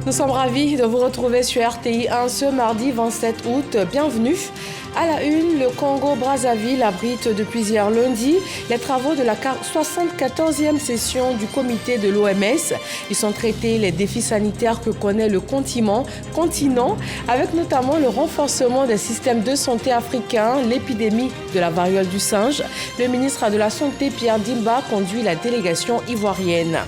Nous sommes ravis de vous retrouver sur RTI 1 ce mardi 27 août. Bienvenue. À la une, le Congo-Brazzaville abrite depuis hier lundi les travaux de la 74e session du comité de l'OMS. Ils sont traités les défis sanitaires que connaît le continent, avec notamment le renforcement des systèmes de santé africains, l'épidémie de la variole du singe. Le ministre de la Santé, Pierre Dimba, conduit la délégation ivoirienne.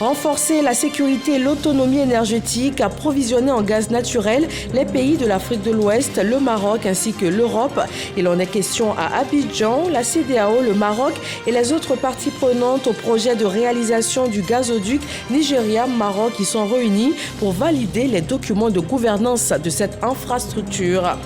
Renforcer la sécurité et l'autonomie énergétique, approvisionner en gaz naturel les pays de l'Afrique de l'Ouest, le Maroc ainsi que l'Europe. Il en est question à Abidjan, la CEDEAO, le Maroc et les autres parties prenantes au projet de réalisation du gazoduc Nigeria-Maroc qui sont réunis pour valider les documents de gouvernance de cette infrastructure.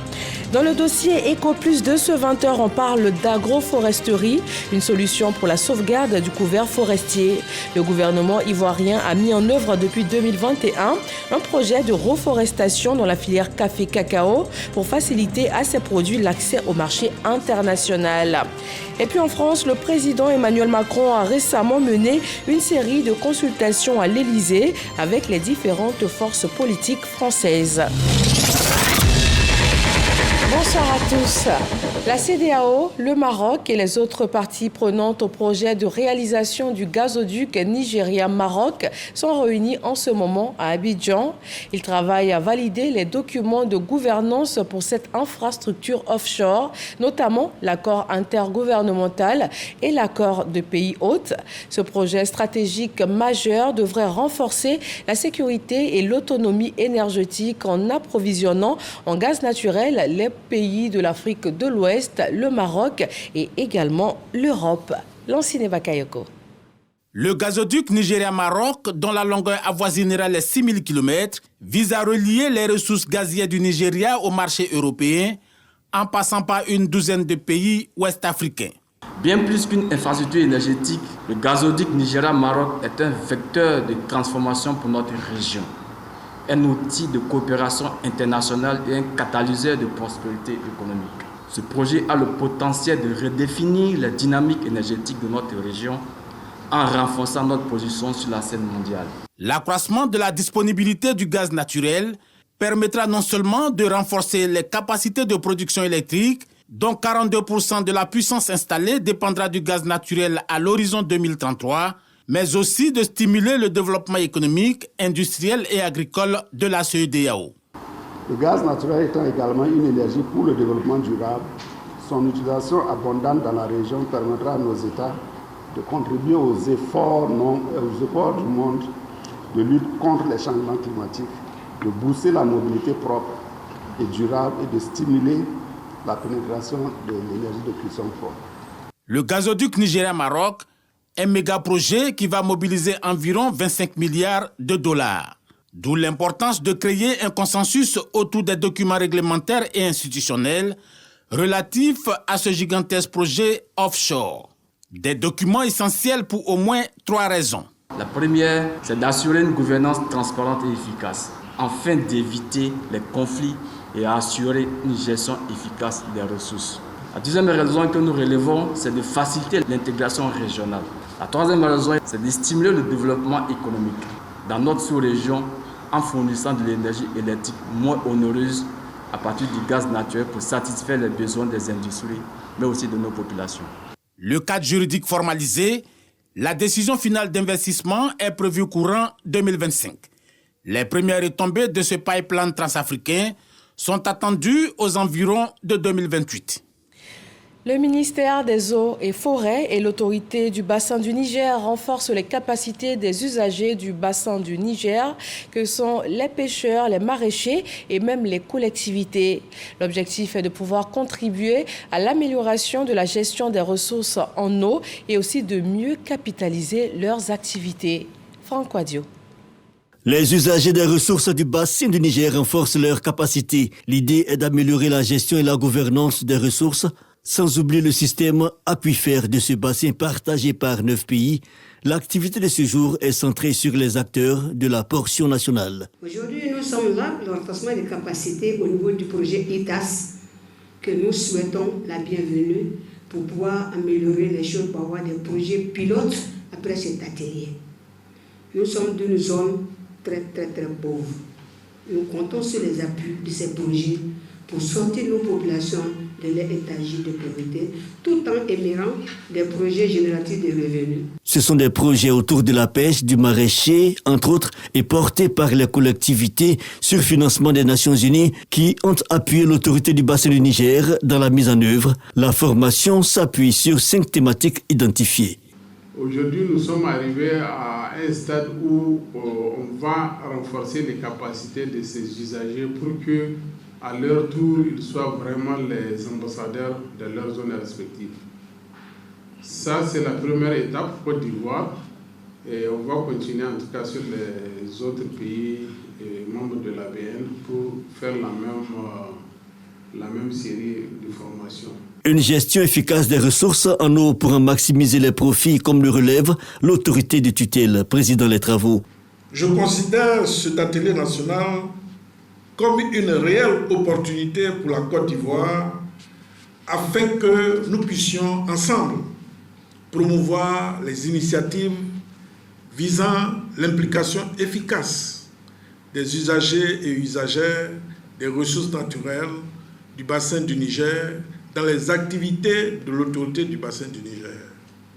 Dans le dossier EcoPlus de ce 20h, on parle d'agroforesterie, une solution pour la sauvegarde du couvert forestier. Le gouvernement ivoirien a mis en œuvre depuis 2021 un projet de reforestation dans la filière café-cacao pour faciliter à ces produits l'accès au marché international. Et puis en France, le président Emmanuel Macron a récemment mené une série de consultations à l'Élysée avec les différentes forces politiques françaises. Bonsoir à tous. La CEDEAO, le Maroc et les autres parties prenantes au projet de réalisation du gazoduc Nigeria-Maroc sont réunis en ce moment à Abidjan. Ils travaillent à valider les documents de gouvernance pour cette infrastructure offshore, notamment l'accord intergouvernemental et l'accord de pays hôtes. Ce projet stratégique majeur devrait renforcer la sécurité et l'autonomie énergétique en approvisionnant en gaz naturel les pays de l'Afrique de l'Ouest, le Maroc et également l'Europe. Lancine Bakayoko. Le gazoduc Nigeria-Maroc, dont la longueur avoisinera les 6000 km, vise à relier les ressources gazières du Nigeria au marché européen en passant par une douzaine de pays ouest-africains. Bien plus qu'une infrastructure énergétique, le gazoduc Nigeria-Maroc est un vecteur de transformation pour notre région, un outil de coopération internationale et un catalyseur de prospérité économique. Ce projet a le potentiel de redéfinir la dynamique énergétique de notre région en renforçant notre position sur la scène mondiale. L'accroissement de la disponibilité du gaz naturel permettra non seulement de renforcer les capacités de production électrique, dont 42% de la puissance installée dépendra du gaz naturel à l'horizon 2033, mais aussi de stimuler le développement économique, industriel et agricole de la CEDEAO. Le gaz naturel étant également une énergie pour le développement durable, son utilisation abondante dans la région permettra à nos États de contribuer aux efforts du monde de lutte contre les changements climatiques, de booster la mobilité propre et durable et de stimuler la pénétration de l'énergie de cuisson forte. Le gazoduc Nigeria-Maroc, un méga-projet qui va mobiliser environ 25 milliards de dollars. D'où l'importance de créer un consensus autour des documents réglementaires et institutionnels relatifs à ce gigantesque projet offshore. Des documents essentiels pour au moins 3 raisons. La première, c'est d'assurer une gouvernance transparente et efficace, afin d'éviter les conflits et assurer une gestion efficace des ressources. La deuxième raison que nous relevons, c'est de faciliter l'intégration régionale. La troisième raison, c'est de stimuler le développement économique dans notre sous-région en fournissant de l'énergie électrique moins onéreuse à partir du gaz naturel pour satisfaire les besoins des industries, mais aussi de nos populations. Le cadre juridique formalisé, la décision finale d'investissement est prévue courant 2025. Les premières retombées de ce pipeline transafricain sont attendues aux environs de 2028. Le ministère des Eaux et Forêts et l'autorité du bassin du Niger renforcent les capacités des usagers du bassin du Niger, que sont les pêcheurs, les maraîchers et même les collectivités. L'objectif est de pouvoir contribuer à l'amélioration de la gestion des ressources en eau et aussi de mieux capitaliser leurs activités. Franck Wadio. Les usagers des ressources du bassin du Niger renforcent leurs capacités. L'idée est d'améliorer la gestion et la gouvernance des ressources, sans oublier le système appui-faire de ce bassin partagé par 9 pays. L'activité de ce jour est centrée sur les acteurs de la portion nationale. Aujourd'hui, nous sommes là pour le renforcement des capacités au niveau du projet ITAS, que nous souhaitons la bienvenue pour pouvoir améliorer les choses, pour avoir des projets pilotes après cet atelier. Nous sommes d'une zone très pauvres. Nous comptons sur les appuis de ces projets pour sortir nos populations de leur étagie de pauvreté, tout en émirant des projets génératifs de revenus. Ce sont des projets autour de la pêche, du maraîcher, entre autres, et portés par les collectivités sur financement des Nations Unies qui ont appuyé l'autorité du bassin du Niger dans la mise en œuvre. La formation s'appuie sur 5 thématiques identifiées. Aujourd'hui, nous sommes arrivés à un stade où on va renforcer les capacités de ces usagers pour que, à leur tour, ils soient vraiment les ambassadeurs de leur zone respective. Ça, c'est la première étape, Côte d'Ivoire, et on va continuer en tout cas sur les autres pays membres de l'ABN pour faire la même série de formations. Une gestion efficace des ressources en eau pour en maximiser les profits, comme le relève l'autorité de tutelle, président des travaux. Je considère cet atelier national comme une réelle opportunité pour la Côte d'Ivoire afin que nous puissions ensemble promouvoir les initiatives visant l'implication efficace des usagers et usagères des ressources naturelles du bassin du Niger dans les activités de l'autorité du bassin du Niger.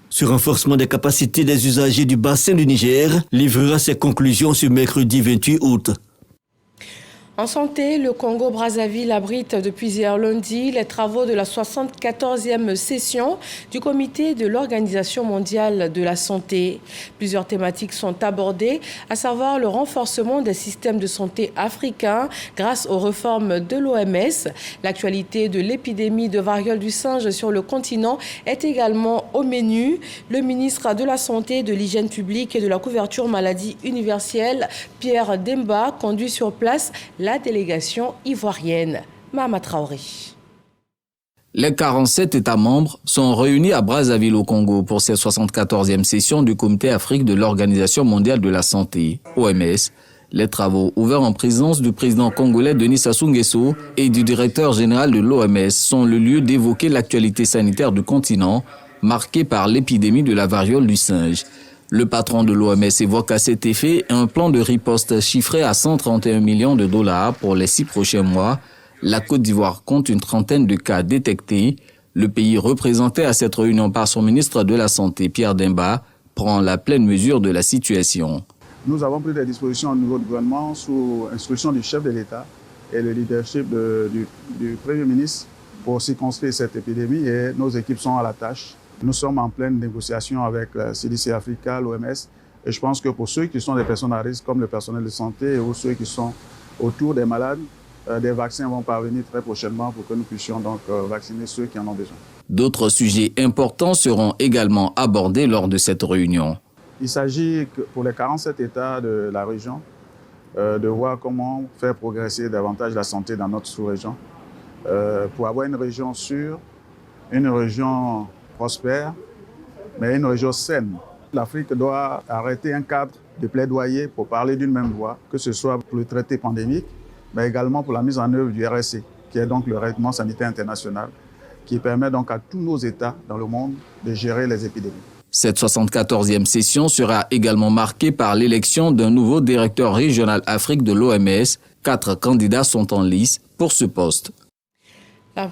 Ce renforcement des capacités des usagers du bassin du Niger livrera ses conclusions ce mercredi 28 août. En santé, le Congo-Brazzaville abrite depuis hier lundi les travaux de la 74e session du comité de l'Organisation mondiale de la santé. Plusieurs thématiques sont abordées, à savoir le renforcement des systèmes de santé africains grâce aux réformes de l'OMS. L'actualité de l'épidémie de variole du singe sur le continent est également au menu. Le ministre de la Santé, de l'Hygiène publique et de la couverture maladie universelle, Pierre Demba, conduit sur place la délégation ivoirienne. Mahama Traoré. Les 47 États membres sont réunis à Brazzaville au Congo pour cette 74e session du Comité Afrique de l'Organisation mondiale de la santé, OMS. Les travaux, ouverts en présence du président congolais Denis Sassou Nguesso et du directeur général de l'OMS, sont le lieu d'évoquer l'actualité sanitaire du continent, marquée par l'épidémie de la variole du singe. Le patron de l'OMS évoque à cet effet un plan de riposte chiffré à 131 millions de dollars pour les 6 prochains mois. La Côte d'Ivoire compte une trentaine de cas détectés. Le pays représenté à cette réunion par son ministre de la Santé, Pierre Demba, prend la pleine mesure de la situation. Nous avons pris des dispositions au niveau du gouvernement sous instruction du chef de l'État et le leadership du Premier ministre pour circonscrire cette épidémie et nos équipes sont à la tâche. Nous sommes en pleine négociation avec CDC Africa, l'OMS, et je pense que pour ceux qui sont des personnes à risque, comme le personnel de santé ou ceux qui sont autour des malades, des vaccins vont parvenir très prochainement pour que nous puissions donc vacciner ceux qui en ont besoin. D'autres sujets importants seront également abordés lors de cette réunion. Il s'agit pour les 47 États de la région de voir comment faire progresser davantage la santé dans notre sous-région pour avoir une région sûre, une région prospère, mais une région saine. L'Afrique doit arrêter un cadre de plaidoyer pour parler d'une même voix, que ce soit pour le traité pandémique, mais également pour la mise en œuvre du RSC, qui est donc le règlement sanitaire international, qui permet donc à tous nos États dans le monde de gérer les épidémies. Cette 74e session sera également marquée par l'élection d'un nouveau directeur régional Afrique de l'OMS. 4 candidats sont en lice pour ce poste.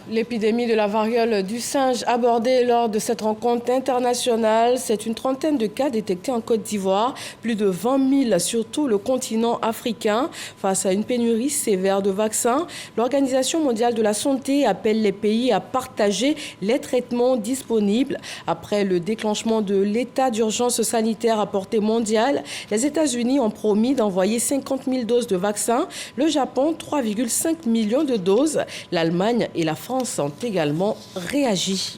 L'épidémie de la variole du singe abordée lors de cette rencontre internationale, c'est une trentaine de cas détectés en Côte d'Ivoire, plus de 20 000 sur tout le continent africain. Face à une pénurie sévère de vaccins, l'Organisation mondiale de la santé appelle les pays à partager les traitements disponibles. Après le déclenchement de l'état d'urgence sanitaire à portée mondiale, les États-Unis ont promis d'envoyer 50 000 doses de vaccins, le Japon 3,5 millions de doses, l'Allemagne et la France ont également réagi.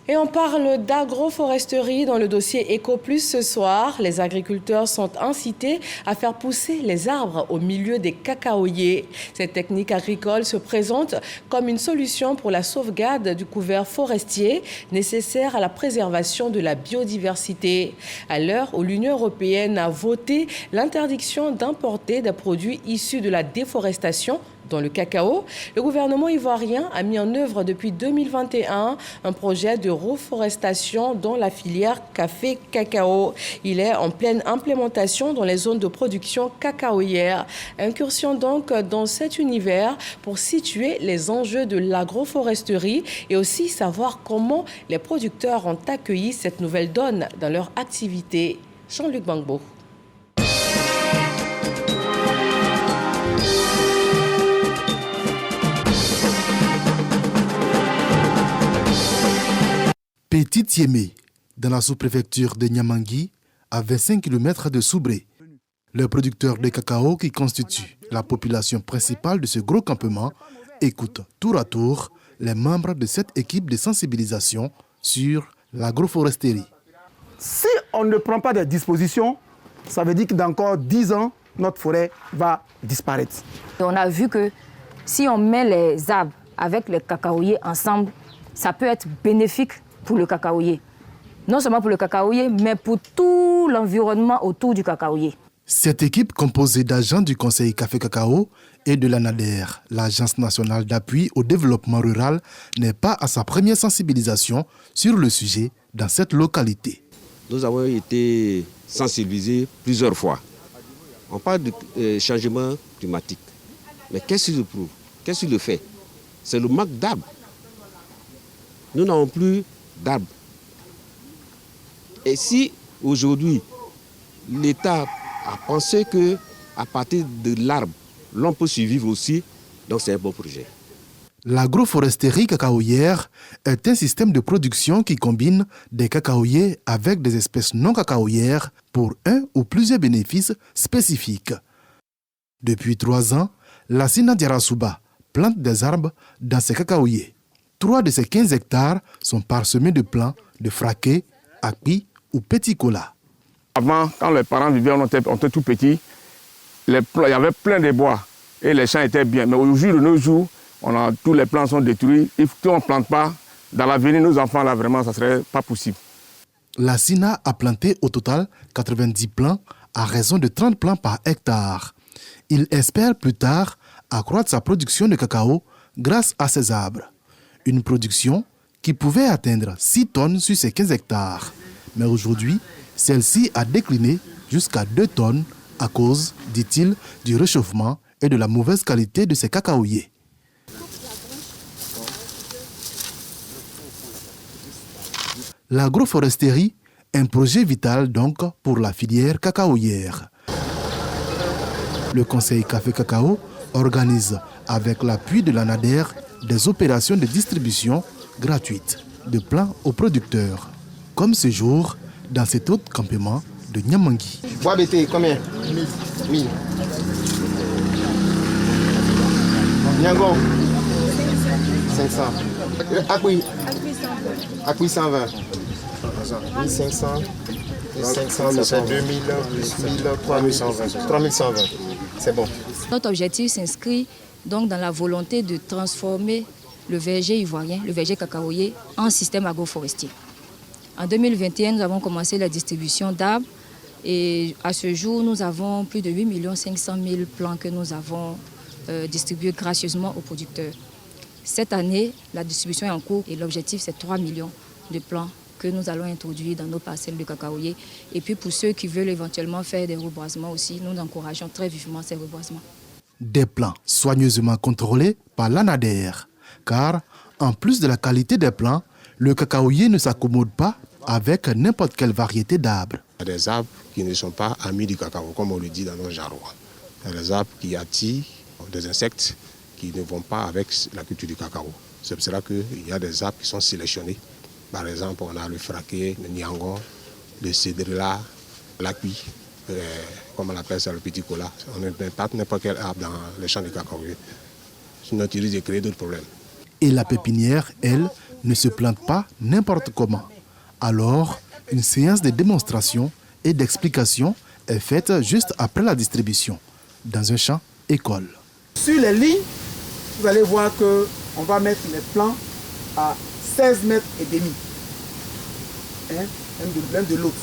Et on parle d'agroforesterie dans le dossier EcoPlus ce soir. Les agriculteurs sont incités à faire pousser les arbres au milieu des cacaoyers. Cette technique agricole se présente comme une solution pour la sauvegarde du couvert forestier nécessaire à la préservation de la biodiversité. À l'heure où l'Union européenne a voté l'interdiction d'importer des produits issus de la déforestation Dans le cacao, le gouvernement ivoirien a mis en œuvre depuis 2021 un projet de reforestation dans la filière café-cacao. Il est en pleine implémentation dans les zones de production cacaoyère. Incursion donc dans cet univers pour situer les enjeux de l'agroforesterie et aussi savoir comment les producteurs ont accueilli cette nouvelle donne dans leur activité. Jean-Luc Bangbo. Petite Yémé, dans la sous-préfecture de Niamangui, à 25 km de Soubré. Le producteur de cacao qui constitue la population principale de ce gros campement écoute tour à tour les membres de cette équipe de sensibilisation sur l'agroforesterie. Si on ne prend pas des dispositions, ça veut dire que dans encore 10 ans, notre forêt va disparaître. On a vu que si on met les arbres avec les cacaoyers ensemble, ça peut être bénéfique pour le cacaoyer. Non seulement pour le cacaoyer, mais pour tout l'environnement autour du cacaoyer. Cette équipe composée d'agents du Conseil Café Cacao et de l'ANADER, l'Agence nationale d'appui au développement rural, n'est pas à sa première sensibilisation sur le sujet dans cette localité. Nous avons été sensibilisés plusieurs fois. On parle de changement climatique. Mais qu'est-ce qu'il prouve? Qu'est-ce qu'il fait? C'est le manque d'arbres. Nous n'avons plus d'arbres. Et si aujourd'hui l'État a pensé qu'à partir de l'arbre, l'on peut survivre aussi, donc c'est un bon projet. L'agroforesterie cacaoyère est un système de production qui combine des cacaoyers avec des espèces non cacaoyères pour un ou plusieurs bénéfices spécifiques. Depuis 3 ans, la Sina Diarasuba plante des arbres dans ses cacaoyers. 3 de ces 15 hectares sont parsemés de plants de fraqués, akpi ou petits colas. Avant, quand les parents vivaient, on était tout petits, il y avait plein de bois et les champs étaient bien. Mais au jour de nos jours, tous les plants sont détruits. Et si on ne plante pas, dans l'avenir, nos enfants, là, vraiment, ça ne serait pas possible. La SINA a planté au total 90 plants à raison de 30 plants par hectare. Il espère plus tard accroître sa production de cacao grâce à ces arbres. Une production qui pouvait atteindre 6 tonnes sur ces 15 hectares. Mais aujourd'hui, celle-ci a décliné jusqu'à 2 tonnes à cause, dit-il, du réchauffement et de la mauvaise qualité de ces cacaoyers. L'agroforesterie, un projet vital donc pour la filière cacaoyère. Le Conseil Café Cacao organise avec l'appui de l'ANADER des opérations de distribution gratuites de plants aux producteurs, comme ce jour dans cet autre campement de Niamangui. Bois BT, combien? 1000. Niangon 500. Akui 120. 1500. 500, ça fait 2000 plus 1000, 3120. 3120. C'est bon. Notre objectif s'inscrit donc dans la volonté de transformer le verger ivoirien, le verger cacaoyer, en système agroforestier. En 2021, nous avons commencé la distribution d'arbres et à ce jour, nous avons plus de 8 500 000 plants que nous avons distribués gracieusement aux producteurs. Cette année, la distribution est en cours et l'objectif, c'est 3 millions de plants que nous allons introduire dans nos parcelles de cacaoyer. Et puis pour ceux qui veulent éventuellement faire des reboisements aussi, nous encourageons très vivement ces reboisements. Des plants soigneusement contrôlés par l'ANADER. Car, en plus de la qualité des plants, le cacaoyer ne s'accommode pas avec n'importe quelle variété d'arbres. Il y a des arbres qui ne sont pas amis du cacao, comme on le dit dans nos jargons. Il y a des arbres qui attirent des insectes qui ne vont pas avec la culture du cacao. C'est pour cela qu'il y a des arbres qui sont sélectionnés. Par exemple, on a le fraqué, le niangon, le cédrela, l'akpi, comme on appelle ça, le petit cola. On ne met pas n'importe quel arbre dans les champs de cacao. Sinon, tu risques de créer d'autres problèmes. Et la pépinière, elle, ne se plante pas n'importe comment. Alors, une séance de démonstration et d'explication est faite juste après la distribution, dans un champ école. Sur les lignes, vous allez voir qu'on va mettre les plants à 16 mètres et demi, l'un de l'autre.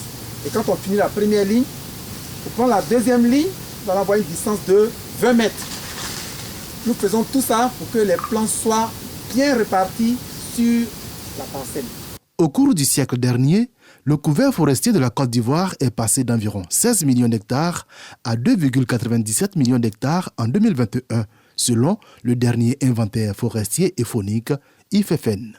Et quand on finit la première ligne, on prend la deuxième ligne, nous allons avoir une distance de 20 mètres. nous faisons tout ça pour que les plants soient bien répartis sur la parcelle. Au cours du siècle dernier, le couvert forestier de la Côte d'Ivoire est passé d'environ 16 millions d'hectares à 2,97 millions d'hectares en 2021, selon le dernier inventaire forestier et faunique IFFN.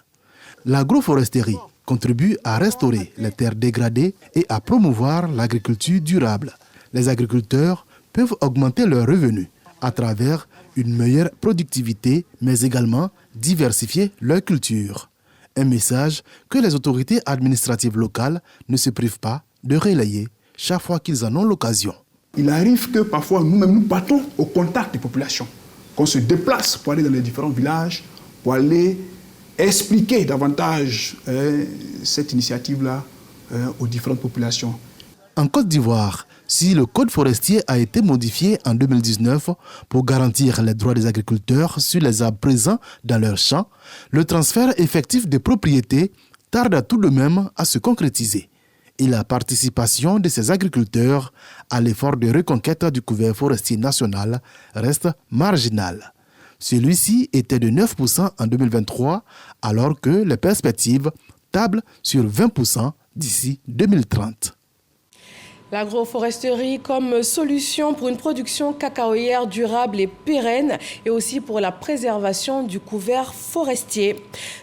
L'agroforesterie contribue à restaurer les terres dégradées et à promouvoir l'agriculture durable. Les agriculteurs peuvent augmenter leurs revenus à travers une meilleure productivité, mais également diversifier leur culture. Un message que les autorités administratives locales ne se privent pas de relayer chaque fois qu'ils en ont l'occasion. Il arrive que parfois nous-mêmes nous partons au contact des populations, qu'on se déplace pour aller dans les différents villages, pour aller expliquer davantage cette initiative-là aux différentes populations. En Côte d'Ivoire, si le code forestier a été modifié en 2019 pour garantir les droits des agriculteurs sur les arbres présents dans leurs champs, le transfert effectif des propriétés tarde tout de même à se concrétiser. Et la participation de ces agriculteurs à l'effort de reconquête du couvert forestier national reste marginale. Celui-ci était de 9% en 2023, alors que les perspectives tablent sur 20% d'ici 2030. L'agroforesterie comme solution pour une production cacaoyère durable et pérenne et aussi pour la préservation du couvert forestier.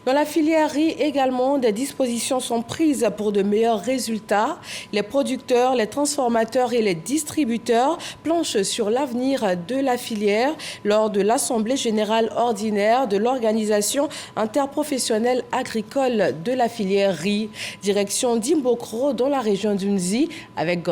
Dans la filière riz également, des dispositions sont prises pour de meilleurs résultats. Les producteurs, les transformateurs et les distributeurs planchent sur l'avenir de la filière lors de l'Assemblée générale ordinaire de l'Organisation interprofessionnelle agricole de la filière riz. Direction d'Imbokro dans la région d'Unzi avec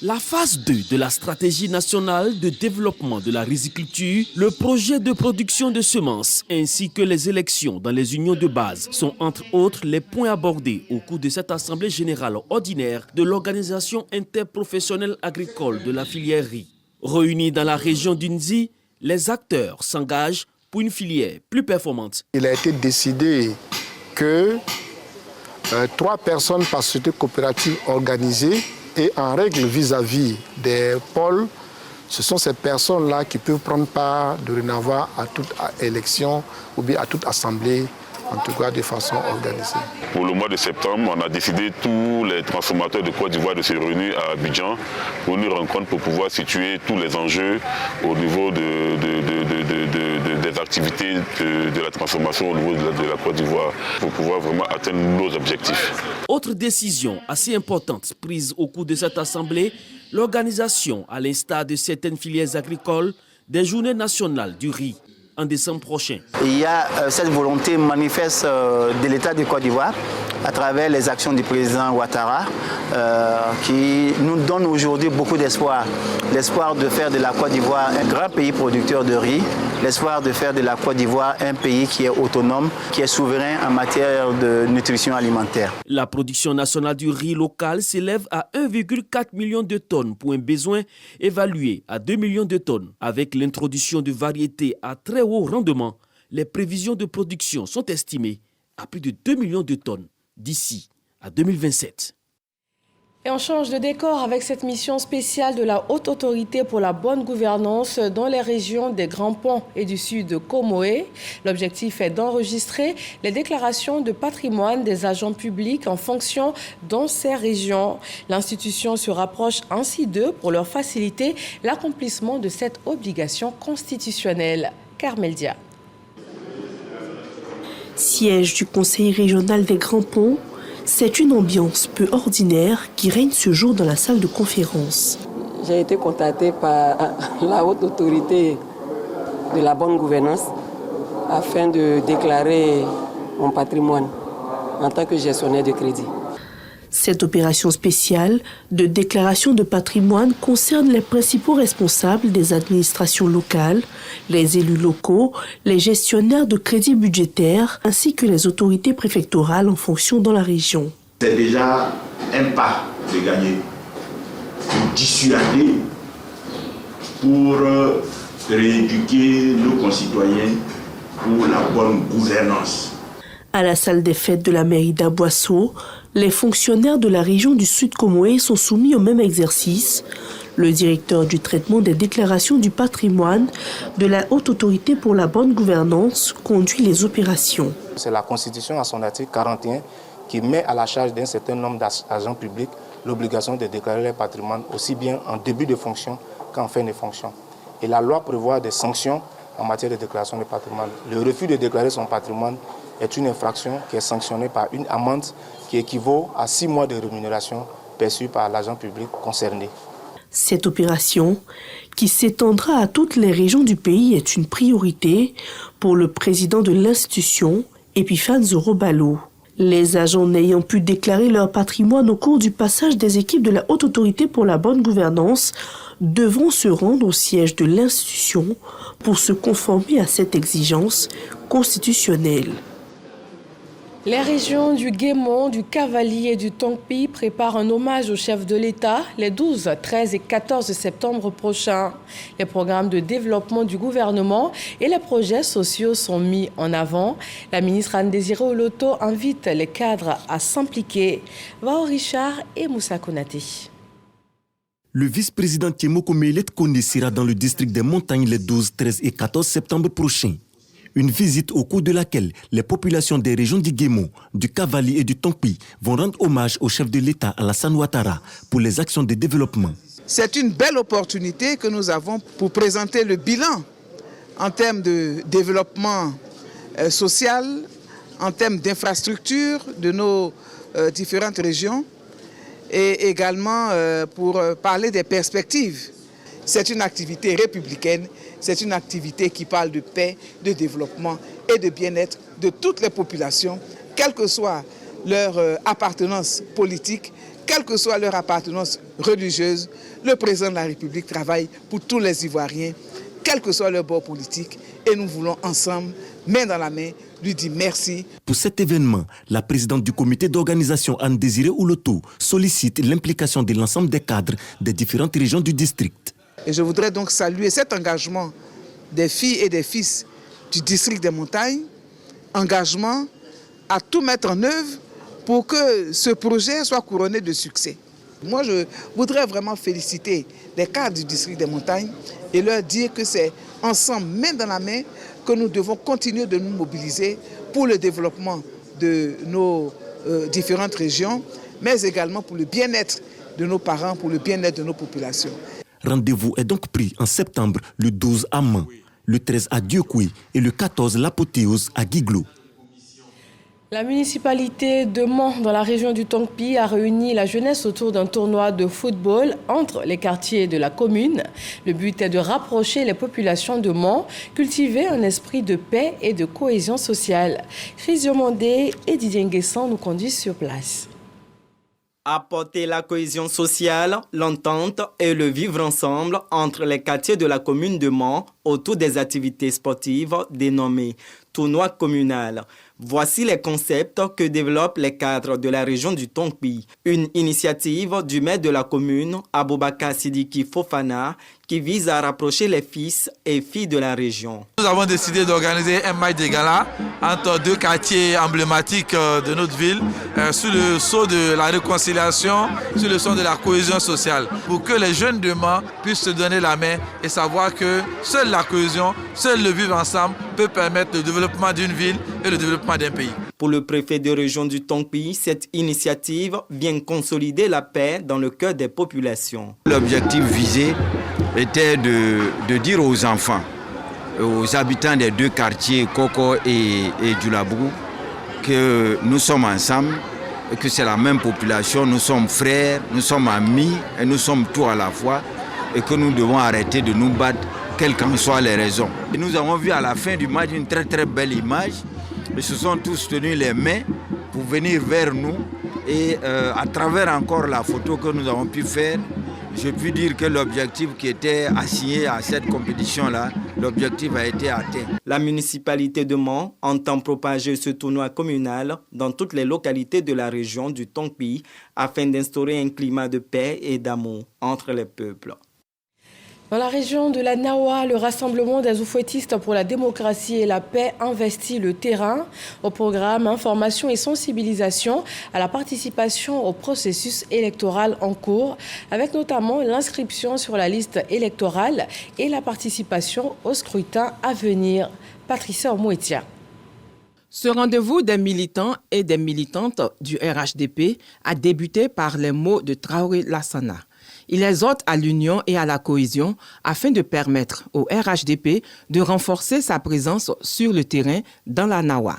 la phase 2 de la stratégie nationale de développement de la riziculture, le projet de production de semences ainsi que les élections dans les unions de base sont entre autres les points abordés au cours de cette assemblée générale ordinaire de l'Organisation interprofessionnelle agricole de la filière riz. Réunis dans la région d'Unzi, les acteurs s'engagent pour une filière plus performante. Il a été décidé que 3 personnes par société coopérative organisée et en règle vis-à-vis des pôles, ce sont ces personnes-là qui peuvent prendre part dorénavant à toute élection ou bien à toute assemblée, en tout cas de façon organisée. Pour le mois de septembre, on a décidé tous les transformateurs de Côte d'Ivoire de se réunir à Abidjan pour une rencontre pour pouvoir situer tous les enjeux au niveau des activités de la transformation au niveau de la Côte d'Ivoire pour pouvoir vraiment atteindre nos objectifs. Autre décision assez importante prise au cours de cette assemblée, l'organisation, à l'instar de certaines filières agricoles, des journées nationales du riz en décembre prochain. Il y a cette volonté manifeste de l'État de Côte d'Ivoire à travers les actions du président Ouattara qui nous donne aujourd'hui beaucoup d'espoir. L'espoir de faire de la Côte d'Ivoire un grand pays producteur de riz, l'espoir de faire de la Côte d'Ivoire un pays qui est autonome, qui est souverain en matière de nutrition alimentaire. La production nationale du riz local s'élève à 1,4 million de tonnes pour un besoin évalué à 2 millions de tonnes. Avec l'introduction de variétés à très haut rendement, les prévisions de production sont estimées à plus de 2 millions de tonnes d'ici à 2027. Et on change de décor avec cette mission spéciale de la Haute Autorité pour la bonne gouvernance dans les régions des Grands Ponts et du sud de Comoé. L'objectif est d'enregistrer les déclarations de patrimoine des agents publics en fonction dans ces régions. L'institution se rapproche ainsi d'eux pour leur faciliter l'accomplissement de cette obligation constitutionnelle. Carmel Dia. Siège du Conseil régional des Grands Ponts, c'est une ambiance peu ordinaire qui règne ce jour dans la salle de conférence. J'ai été contactée par la Haute Autorité de la bonne gouvernance afin de déclarer mon patrimoine en tant que gestionnaire de crédit. Cette opération spéciale de déclaration de patrimoine concerne les principaux responsables des administrations locales, les élus locaux, les gestionnaires de crédits budgétaires ainsi que les autorités préfectorales en fonction dans la région. C'est déjà un pas de gagner, pour dissuader, pour rééduquer nos concitoyens pour la bonne gouvernance. À la salle des fêtes de la mairie d'Aboisseau, les fonctionnaires de la région du Sud Comoé sont soumis au même exercice, Le directeur du traitement des déclarations du patrimoine de la Haute Autorité pour la bonne gouvernance conduit les opérations. C'est la Constitution à son article 41 qui met à la charge d'un certain nombre d'agents publics l'obligation de déclarer leur patrimoine aussi bien en début de fonction qu'en fin de fonction. Et la loi prévoit des sanctions en matière de déclaration de patrimoine. Le refus de déclarer son patrimoine est une infraction qui est sanctionnée par une amende qui équivaut à 6 mois de rémunération perçue par l'agent public concerné. Cette opération, qui s'étendra à toutes les régions du pays, est une priorité pour le président de l'institution, Epiphane Zorobalo. Les agents n'ayant pu déclarer leur patrimoine au cours du passage des équipes de la Haute Autorité pour la bonne gouvernance devront se rendre au siège de l'institution pour se conformer à cette exigence constitutionnelle. Les régions du Guémon, du Cavali et du Tongpi préparent un hommage au chef de l'État les 12, 13 et 14 septembre prochains. Les programmes de développement du gouvernement et les projets sociaux sont mis en avant. La ministre Anne-Désirée Oloto invite les cadres à s'impliquer. Vao Richard et Moussa Konaté. Le vice-président Tiemoko Melet Kone sera dans le district des montagnes les 12, 13 et 14 septembre prochains. Une visite au cours de laquelle les populations des régions du Guémon, du Cavali et du Tongpi vont rendre hommage au chef de l'État Alassane Ouattara pour les actions de développement. C'est une belle opportunité que nous avons pour présenter le bilan en termes de développement social, en termes d'infrastructures de nos différentes régions et également pour parler des perspectives. C'est une activité républicaine, c'est une activité qui parle de paix, de développement et de bien-être de toutes les populations, quelle que soit leur appartenance politique, quelle que soit leur appartenance religieuse. Le président de la République travaille pour tous les Ivoiriens, quel que soit leur bord politique, et nous voulons ensemble, main dans la main, lui dire merci. Pour cet événement, la présidente du comité d'organisation Anne-Désirée Oloto sollicite l'implication de l'ensemble des cadres des différentes régions du district. Et je voudrais donc saluer cet engagement des filles et des fils du district des montagnes, engagement à tout mettre en œuvre pour que ce projet soit couronné de succès. Moi, je voudrais vraiment féliciter les cadres du district des montagnes et leur dire que c'est ensemble, main dans la main, que nous devons continuer de nous mobiliser pour le développement de nos différentes régions, mais également pour le bien-être de nos parents, pour le bien-être de nos populations. Rendez-vous est donc pris en septembre, le 12 à Man, le 13 à Diokoué et le 14 l'apothéose à Guiglo. La municipalité de Mans, dans la région du Tongpi, a réuni la jeunesse autour d'un tournoi de football entre les quartiers de la commune. Le but est de rapprocher les populations de Mans, cultiver un esprit de paix et de cohésion sociale. Chris Diomandé et Didier Nguessan nous conduisent sur place. Apporter la cohésion sociale, l'entente et le vivre ensemble entre les quartiers de la commune de Mans autour des activités sportives dénommées tournoi communal. Voici les concepts que développent les cadres de la région du Tongpi. Une initiative du maire de la commune, Aboubakar Sidiki Fofana, qui vise à rapprocher les fils et filles de la région. Nous avons décidé d'organiser un match de gala entre deux quartiers emblématiques de notre ville, sous le sceau de la réconciliation, sous le sceau de la cohésion sociale, pour que les jeunes de Mans puissent se donner la main et savoir que seule la cohésion, seul le vivre ensemble peut permettre le développement d'une ville et le développement d'un pays. Pour le préfet de région du Tongpi, cette initiative vient consolider la paix dans le cœur des populations. L'objectif visé était de dire aux enfants, aux habitants des deux quartiers, Koko et Djoulabou, que nous sommes ensemble, que c'est la même population, nous sommes frères, nous sommes amis et nous sommes tout à la fois et que nous devons arrêter de nous battre, quelles qu'en soient les raisons. Et nous avons vu à la fin du match une très très belle image. Ils se sont tous tenus les mains pour venir vers nous et à travers encore la photo que nous avons pu faire, je puis dire que l'objectif qui était assigné à cette compétition-là, l'objectif a été atteint. La municipalité de Mans entend propager ce tournoi communal dans toutes les localités de la région du Tongpi afin d'instaurer un climat de paix et d'amour entre les peuples. Dans la région de la Nawa, le Rassemblement des oufouettistes pour la démocratie et la paix investit le terrain au programme information et sensibilisation à la participation au processus électoral en cours, avec notamment l'inscription sur la liste électorale et la participation au scrutin à venir. Patricia Omouetia. Ce rendez-vous des militants et des militantes du RHDP a débuté par les mots de Traoré Lassana. Il exhorte à l'union et à la cohésion afin de permettre au RHDP de renforcer sa présence sur le terrain dans la Nawa.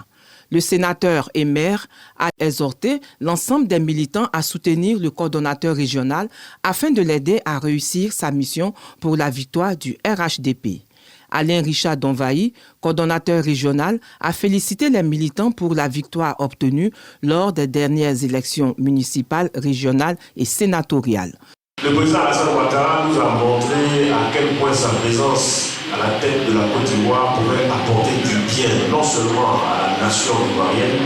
Le sénateur et maire a exhorté l'ensemble des militants à soutenir le coordonnateur régional afin de l'aider à réussir sa mission pour la victoire du RHDP. Alain Richard Donvaï, coordonnateur régional, a félicité les militants pour la victoire obtenue lors des dernières élections municipales, régionales et sénatoriales. Le président Alassane Ouattara nous a montré à quel point sa présence à la tête de la Côte d'Ivoire pouvait apporter du bien, non seulement à la nation ivoirienne,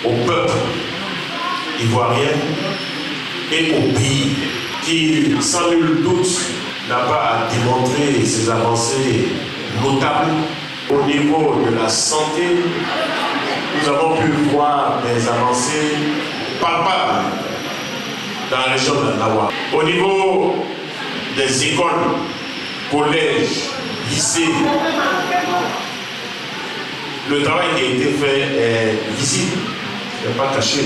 au peuple ivoirien et au pays, qui, sans nul doute, n'a pas à démontrer ses avancées notables. Au niveau de la santé, nous avons pu voir des avancées palpables dans la région de la Nawa. Au niveau des écoles, collèges, lycées, le travail qui a été fait est visible, n'est pas caché.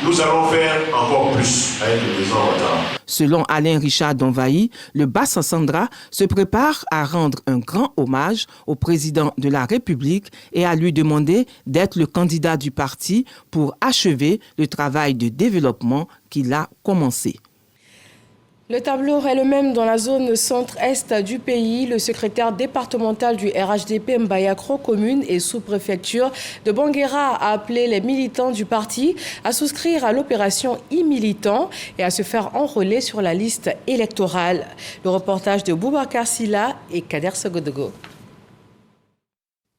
Nous allons faire encore plus avec le président Ouattara. Selon Alain Richard Donvaï, le Bas-Sassandra se prépare à rendre un grand hommage au président de la République et à lui demander d'être le candidat du parti pour achever le travail de développement qu'il a commencé. Le tableau est le même dans la zone centre-est du pays. Le secrétaire départemental du RHDP Mbayakro commune et sous-préfecture de Banguera a appelé les militants du parti à souscrire à l'opération e-militant et à se faire enrôler sur la liste électorale. Le reportage de Boubacar Silla et Kader Sogodogo.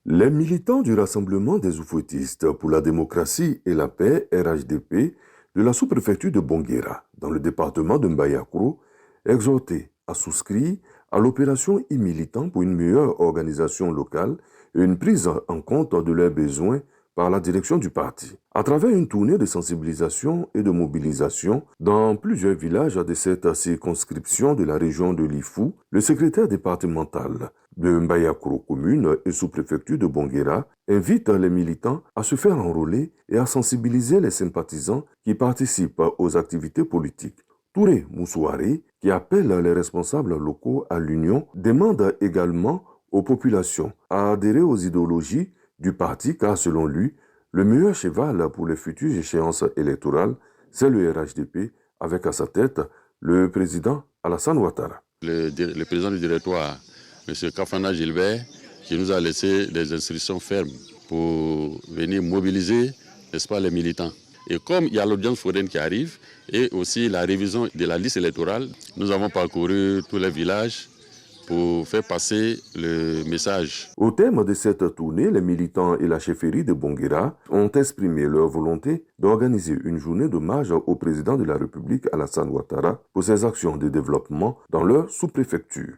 Les militants du Rassemblement des oufouettistes pour la démocratie et la paix, RHDP, de la sous-préfecture de Banguera, dans le département de Mbayakro, exhortés à souscrire à l'opération e-militant pour une meilleure organisation locale et une prise en compte de leurs besoins par la direction du parti. À travers une tournée de sensibilisation et de mobilisation dans plusieurs villages de cette circonscription de la région de Lifou, le secrétaire départemental de Mbayakro commune et sous-préfecture de Banguera invite les militants à se faire enrôler et à sensibiliser les sympathisants qui participent aux activités politiques. Touré Moussouari, qui appelle les responsables locaux à l'union, demande également aux populations à adhérer aux idéologies du parti car selon lui, le meilleur cheval pour les futures échéances électorales, c'est le RHDP avec à sa tête le président Alassane Ouattara. Le président du directoire, M. Kafana Gilbert, qui nous a laissé des instructions fermes pour venir mobiliser, n'est-ce pas, les militants. Et comme il y a l'audience foraine qui arrive et aussi la révision de la liste électorale, nous avons parcouru tous les villages pour faire passer le message. Au terme de cette tournée, les militants et la chefferie de Banguera ont exprimé leur volonté d'organiser une journée d'hommage au président de la République, Alassane Ouattara, pour ses actions de développement dans leur sous-préfecture.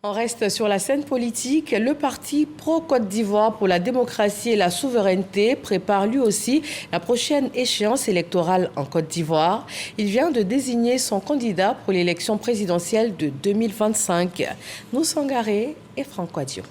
On reste sur la scène politique. Le parti pro-Côte d'Ivoire pour la démocratie et la souveraineté prépare lui aussi la prochaine échéance électorale en Côte d'Ivoire. Il vient de désigner son candidat pour l'élection présidentielle de 2025. Noussangaré et Franck Quadio.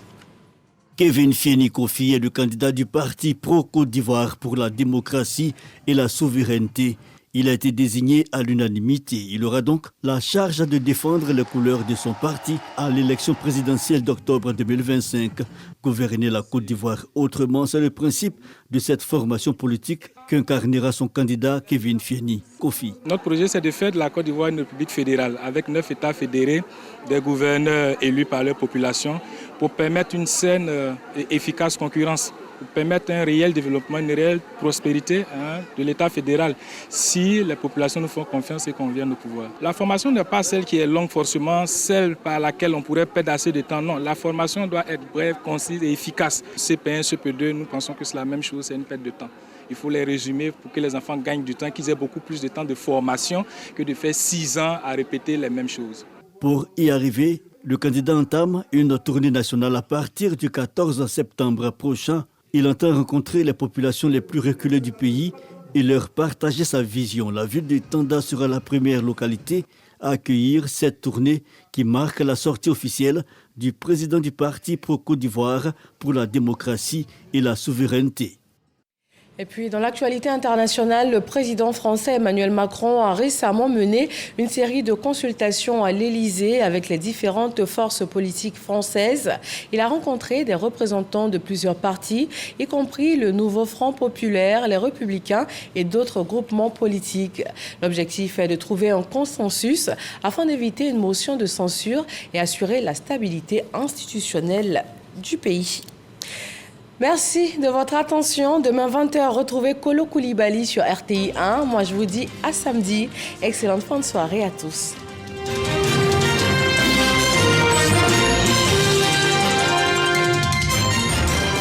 Kevin Fieni Kofi est le candidat du parti pro-Côte d'Ivoire pour la démocratie et la souveraineté. Il a été désigné à l'unanimité. Il aura donc la charge de défendre les couleurs de son parti à l'élection présidentielle d'octobre 2025. Gouverner la Côte d'Ivoire autrement, c'est le principe de cette formation politique qu'incarnera son candidat Kevin Fieni Kofi. Notre projet, c'est de faire de la Côte d'Ivoire une république fédérale avec 9 États fédérés, des gouverneurs élus par leur population pour permettre une saine et efficace concurrence, pour permettre un réel développement, une réelle prospérité de l'État fédéral, si les populations nous font confiance et qu'on vienne au pouvoir. La formation n'est pas celle qui est longue forcément, celle par laquelle on pourrait perdre assez de temps. Non, la formation doit être brève, concise et efficace. CP1, CP2, nous pensons que c'est la même chose, c'est une perte de temps. Il faut les résumer pour que les enfants gagnent du temps, qu'ils aient beaucoup plus de temps de formation que de faire 6 ans à répéter les mêmes choses. Pour y arriver, le candidat entame une tournée nationale à partir du 14 septembre prochain. Il entend rencontrer les populations les plus reculées du pays et leur partager sa vision. La ville de Tanda sera la première localité à accueillir cette tournée qui marque la sortie officielle du président du parti pro-Côte d'Ivoire pour la démocratie et la souveraineté. Et puis, dans l'actualité internationale, le président français Emmanuel Macron a récemment mené une série de consultations à l'Élysée avec les différentes forces politiques françaises. Il a rencontré des représentants de plusieurs partis, y compris le Nouveau Front Populaire, les Républicains et d'autres groupements politiques. L'objectif est de trouver un consensus afin d'éviter une motion de censure et assurer la stabilité institutionnelle du pays. Merci de votre attention. Demain 20h, retrouvez Kolo Koulibaly sur RTI 1. Moi, je vous dis à samedi. Excellente fin de soirée à tous.